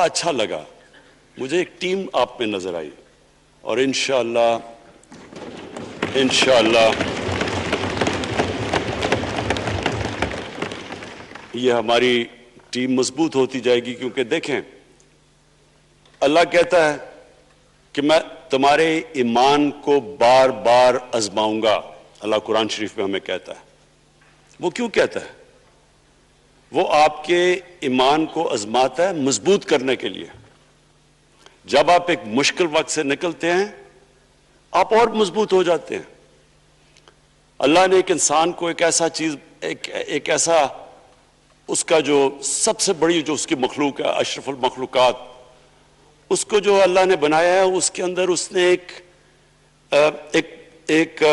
اچھا لگا، مجھے ایک ٹیم آپ میں نظر آئی، اور انشاءاللہ یہ ہماری ٹیم مضبوط ہوتی جائے گی، کیونکہ دیکھیں اللہ کہتا ہے کہ میں تمہارے ایمان کو بار بار آزماؤں گا۔ اللہ قرآن شریف میں ہمیں کہتا ہے۔ وہ کیوں کہتا ہے؟ وہ آپ کے ایمان کو آزماتا ہے مضبوط کرنے کے لیے۔ جب آپ ایک مشکل وقت سے نکلتے ہیں آپ اور مضبوط ہو جاتے ہیں۔ اللہ نے ایک انسان کو ایک ایسا اس کا جو سب سے بڑی جو اس کی مخلوق ہے، اشرف المخلوقات، اس کو جو اللہ نے بنایا ہے، اس کے اندر اس نے ایک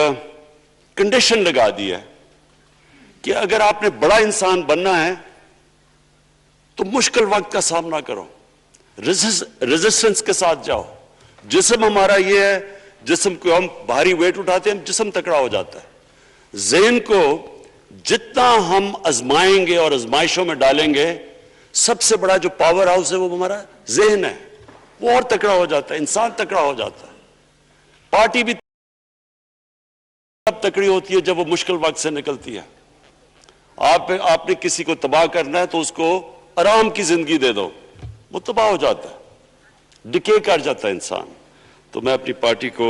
کنڈیشن لگا دی ہے کہ اگر آپ نے بڑا انسان بننا ہے تو مشکل وقت کا سامنا کرو، ریزسٹنس کے ساتھ جاؤ۔ جسم ہمارا یہ ہے، جسم کو ہم بھاری ویٹ اٹھاتے ہیں، جسم تکڑا ہو جاتا ہے۔ ذہن کو جتنا ہم آزمائیں گے اور آزمائشوں میں ڈالیں گے، سب سے بڑا جو پاور ہاؤس ہے وہ ہمارا ذہن ہے، وہ اور تکڑا ہو جاتا ہے، انسان تکڑا ہو جاتا ہے۔ پارٹی بھی تب تکڑی ہوتی ہے جب وہ مشکل وقت سے نکلتی ہے۔ آپ نے کسی کو تباہ کرنا ہے تو اس کو آرام کی زندگی دے دو، وہ تباہ ہو جاتا ہے، ڈکے کر جاتا ہے انسان۔ تو میں اپنی پارٹی کو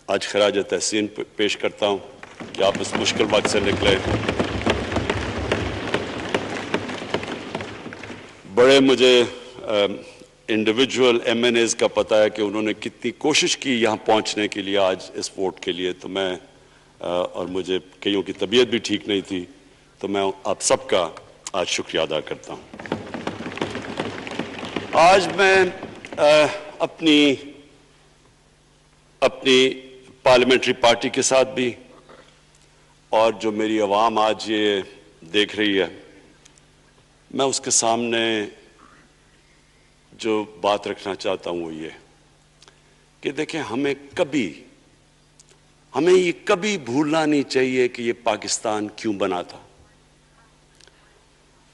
آج خراج تحسین پیش کرتا ہوں کہ آپ اس مشکل وقت سے نکلے۔ بڑے مجھے انڈیویجول ایم این ایز کا پتہ ہے کہ انہوں نے کتنی کوشش کی یہاں پہنچنے کے لیے، آج اس ووٹ کے لیے۔ تو میں اور مجھے کئیوں کی طبیعت بھی ٹھیک نہیں تھی، تو میں آپ سب کا آج شکریہ ادا کرتا ہوں۔ آج میں اپنی پارلیمنٹری پارٹی کے ساتھ بھی، اور جو میری عوام آج یہ دیکھ رہی ہے، میں اس کے سامنے جو بات رکھنا چاہتا ہوں وہ یہ کہ دیکھیں ہمیں یہ کبھی بھولنا نہیں چاہیے کہ یہ پاکستان کیوں بنا تھا۔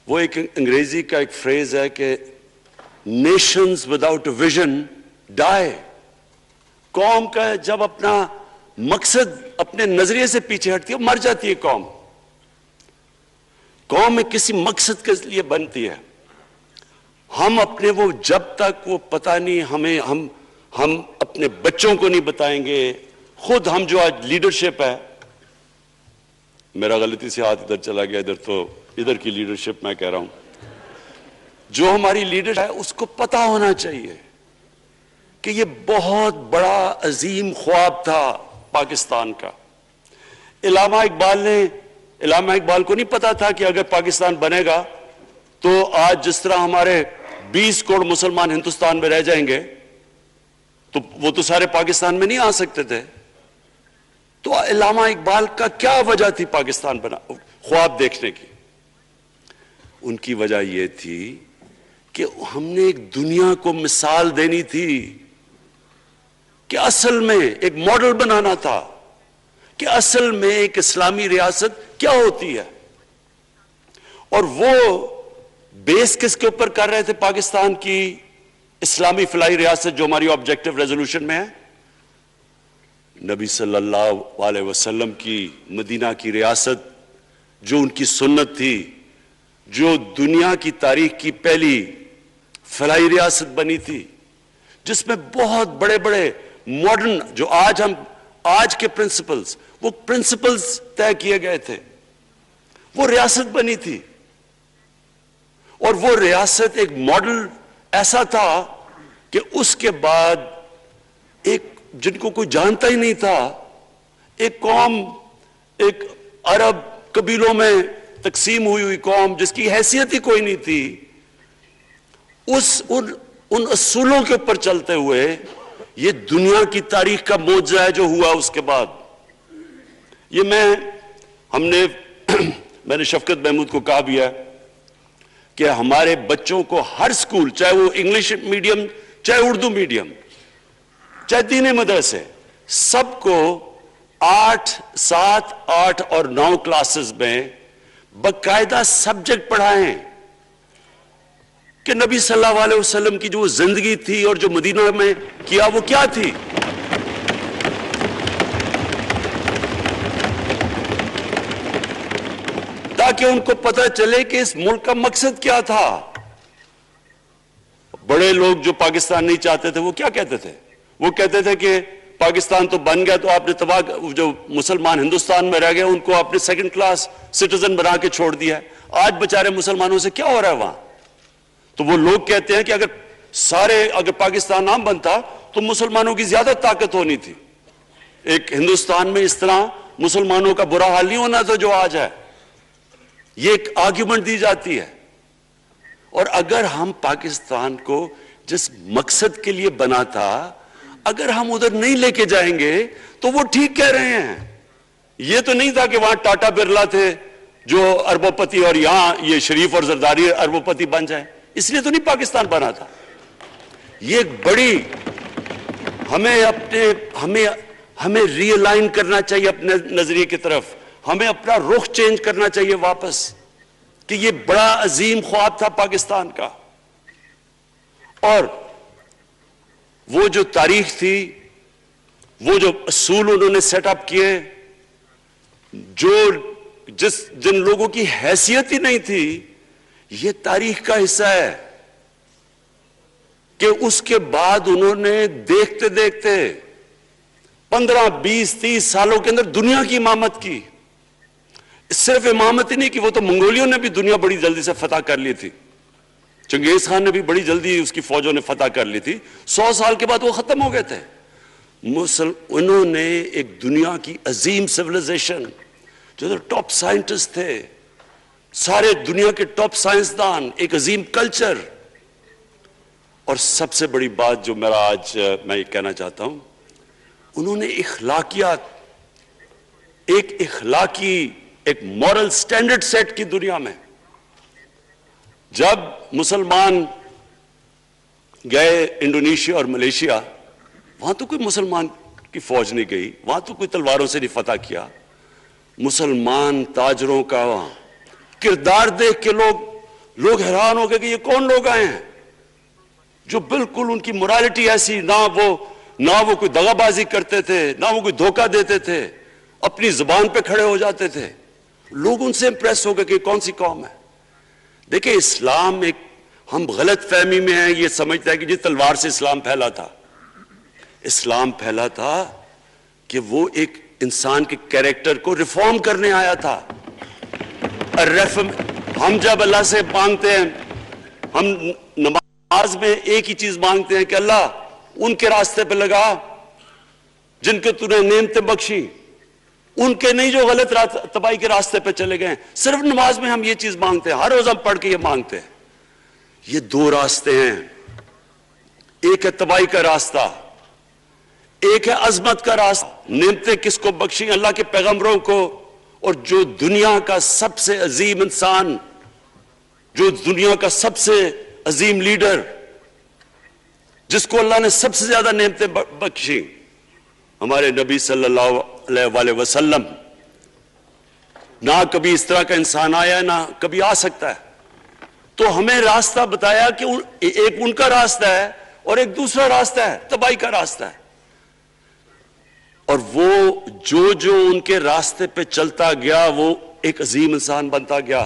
وہ ایک انگریزی کا ایک فریز ہے کہ نیشنز وداؤٹ اے ویژن ڈائی۔ قوم کا جب اپنا مقصد اپنے نظریے سے پیچھے ہٹتی ہے، مر جاتی ہے قوم۔ قوم میں کسی مقصد کے لیے بنتی ہے۔ ہم اپنے وہ جب تک وہ پتہ نہیں ہم اپنے بچوں کو نہیں بتائیں گے، خود ہم جو آج لیڈرشپ ہے، میرا غلطی سے ہاتھ ادھر چلا گیا، ادھر کی لیڈرشپ میں کہہ رہا ہوں، جو ہماری لیڈر ہے اس کو پتہ ہونا چاہیے کہ یہ بہت بڑا عظیم خواب تھا پاکستان کا۔ علامہ اقبال کو نہیں پتا تھا کہ اگر پاکستان بنے گا تو آج جس طرح ہمارے 20 کروڑ مسلمان ہندوستان میں رہ جائیں گے، تو وہ تو سارے پاکستان میں نہیں آ سکتے تھے۔ تو علامہ اقبال کا کیا وجہ تھی پاکستان خواب دیکھنے کی؟ ان کی وجہ یہ تھی کہ ہم نے ایک دنیا کو مثال دینی تھی، کہ اصل میں ایک ماڈل بنانا تھا کہ اصل میں ایک اسلامی ریاست کیا ہوتی ہے۔ اور وہ بیس کس کے اوپر کر رہے تھے پاکستان کی اسلامی فلاحی ریاست جو ہماری آبجیکٹو ریزولوشن میں ہے؟ نبی صلی اللہ علیہ وسلم کی مدینہ کی ریاست، جو ان کی سنت تھی، جو دنیا کی تاریخ کی پہلی فلاحی ریاست بنی تھی، جس میں بہت بڑے بڑے ماڈرن جو آج کے وہ پرنسپلز طے کیے گئے تھے، وہ ریاست بنی تھی۔ اور وہ ریاست ایک ماڈل ایسا تھا کہ اس کے بعد ایک جن کو کوئی جانتا ہی نہیں تھا، ایک قوم، ایک عرب قبیلوں میں تقسیم ہوئی قوم جس کی حیثیت ہی کوئی نہیں تھی، ان اصولوں کے اوپر چلتے ہوئے یہ دنیا کی تاریخ کا معجزہ ہے جو ہوا اس کے بعد۔ یہ میں نے شفقت محمود کو کہا بھی ہے کہ ہمارے بچوں کو ہر سکول، چاہے وہ انگلش میڈیم، چاہے اردو میڈیم، چاہے دینی مدرسے، سب کو 8، 7، 8 اور 9 کلاسز میں باقاعدہ سبجیکٹ پڑھائیں کہ نبی صلی اللہ علیہ وسلم کی جو زندگی تھی اور جو مدینہ میں کیا وہ کیا تھی. تاکہ ان کو پتہ چلے کہ اس ملک کا مقصد کیا تھا. بڑے لوگ جو پاکستان نہیں چاہتے تھے وہ کیا کہتے تھے؟ وہ کہتے تھے کہ پاکستان تو بن گیا تو آپ نے تباہ، جو مسلمان ہندوستان میں رہ گئے ان کو آپ نے سیکنڈ کلاس سٹیزن بنا کے چھوڑ دیا ہے. آج بیچارے مسلمانوں سے کیا ہو رہا ہے وہاں؟ تو وہ لوگ کہتے ہیں کہ اگر پاکستان نہ بنتا تو مسلمانوں کی زیادہ طاقت ہونی تھی. ایک ہندوستان میں اس طرح مسلمانوں کا برا حال نہیں ہونا تھا جو آج ہے. یہ ایک آرگیومنٹ دی جاتی ہے. اور اگر ہم پاکستان کو جس مقصد کے لیے بنا تھا اگر ہم ادھر نہیں لے کے جائیں گے تو وہ ٹھیک کہہ رہے ہیں. یہ تو نہیں تھا کہ وہاں ٹاٹا برلا تھے جو اربوں پتی اور یہاں یہ شریف اور زرداری اربوں پتی بن جائیں. اس لیے تو نہیں پاکستان بنا تھا. یہ ایک بڑی ہمیں ری الائن کرنا چاہیے اپنے نظریے کی طرف. ہمیں اپنا رخ چینج کرنا چاہیے واپس کہ یہ بڑا عظیم خواب تھا پاکستان کا. اور وہ جو تاریخ تھی، وہ جو اصول انہوں نے سیٹ اپ کیے، جن لوگوں کی حیثیت ہی نہیں تھی، یہ تاریخ کا حصہ ہے کہ اس کے بعد انہوں نے دیکھتے دیکھتے 15 20 30 سالوں کے اندر دنیا کی امامت کی. صرف امامت ہی نہیں کہ وہ تو منگولیوں نے بھی دنیا بڑی جلدی سے فتح کر لی تھی. چنگیز خان نے بھی بڑی جلدی اس کی فوجوں نے فتح کر لی تھی. 100 سال کے بعد وہ ختم ہو گئے تھے. انہوں نے ایک دنیا کی عظیم سیولائزیشن، جو ٹاپ سائنٹسٹ تھے، سارے دنیا کے ٹاپ سائنسدان، ایک عظیم کلچر. اور سب سے بڑی بات جو میں یہ کہنا چاہتا ہوں، انہوں نے ایک مورل سٹینڈرڈ سیٹ کی دنیا میں. جب مسلمان گئے انڈونیشیا اور ملیشیا، وہاں تو کوئی مسلمان کی فوج نہیں گئی، وہاں تو کوئی تلواروں سے نہیں فتح کیا. مسلمان تاجروں کا وہاں کردار دیکھ کے لوگ حیران ہو گئے کہ یہ کون لوگ آئے ہیں جو بالکل ان کی morality ایسی، نہ وہ کوئی دغا بازی کرتے تھے، نہ وہ کوئی دھوکہ دیتے تھے، اپنی زبان پہ کھڑے ہو جاتے تھے. لوگ ان سے امپریس ہو گئے کہ کون سی قوم ہے. دیکھیں اسلام ہم غلط فہمی میں ہیں، یہ سمجھتا ہے کہ تلوار سے اسلام پھیلا تھا. اسلام پھیلا تھا کہ وہ ایک انسان کے کیریکٹر کو ریفارم کرنے آیا تھا. ہم جب اللہ سے مانگتے ہیں، ہم نماز میں ایک ہی چیز مانگتے ہیں کہ اللہ ان کے راستے پہ لگا جن کے تو نے نعمتیں بخشی، ان کے نہیں جو غلط تباہی کے راستے پہ چلے گئے. صرف نماز میں ہم یہ چیز مانگتے ہیں، ہر روز ہم پڑھ کے یہ مانگتے ہیں. یہ دو راستے ہیں، ایک ہے تباہی کا راستہ، ایک ہے عظمت کا راستہ. نعمتیں کس کو بخشی؟ اللہ کے پیغمبروں کو. اور جو دنیا کا سب سے عظیم انسان، جو دنیا کا سب سے عظیم لیڈر، جس کو اللہ نے سب سے زیادہ نعمتیں بخشی، ہمارے نبی صلی اللہ علیہ وسلم. نہ کبھی اس طرح کا انسان آیا، نہ کبھی آ سکتا ہے. تو ہمیں راستہ بتایا کہ ایک ان کا راستہ ہے اور ایک دوسرا راستہ ہے، تباہی کا راستہ ہے. اور وہ جو ان کے راستے پہ چلتا گیا وہ ایک عظیم انسان بنتا گیا.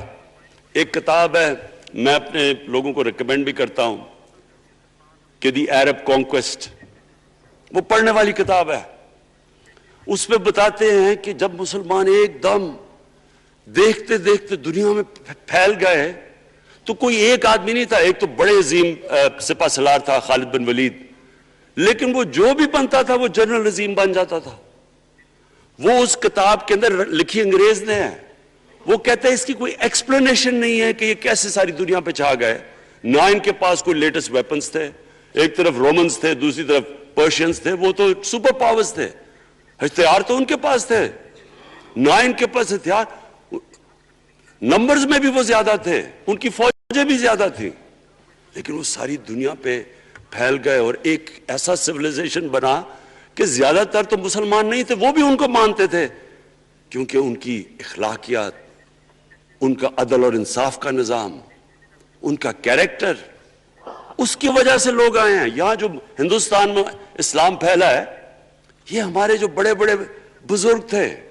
ایک کتاب ہے، میں اپنے لوگوں کو ریکمینڈ بھی کرتا ہوں کہ دی عرب کانکویسٹ، وہ پڑھنے والی کتاب ہے. اس میں بتاتے ہیں کہ جب مسلمان ایک دم دیکھتے دیکھتے دنیا میں پھیل گئے تو کوئی ایک آدمی نہیں تھا. ایک تو بڑے عظیم سپہ سالار تھا خالد بن ولید، لیکن وہ جو بھی بنتا تھا وہ جنرل عظیم بن جاتا تھا. وہ اس کتاب کے اندر لکھی انگریز نے ہے. وہ کہتے ہیں اس کی کوئی ایکسپلینیشن نہیں ہے کہ یہ کیسے ساری دنیا پہ چھا گئے. نہ ان کے پاس کوئی لیٹسٹ ویپنز تھے، ایک طرف رومنز تھے، دوسری طرف پرشینز تھے، وہ تو سپر پاورز تھے، ہتھیار تو ان کے پاس تھے. نہ ان کے پاس ہتھیار، نمبرز میں بھی وہ زیادہ تھے، ان کی فوجیں بھی زیادہ تھیں، لیکن وہ ساری دنیا پہ پھیل گئے اور ایک ایسا سیولائزیشن بنا کہ زیادہ تر تو مسلمان نہیں تھے، وہ بھی ان کو مانتے تھے، کیونکہ ان کی اخلاقیات، ان کا عدل اور انصاف کا نظام، ان کا کیریکٹر اس کی وجہ سے لوگ آئے ہیں یہاں. جو ہندوستان میں اسلام پھیلا ہے یہ ہمارے جو بڑے بڑے بزرگ تھے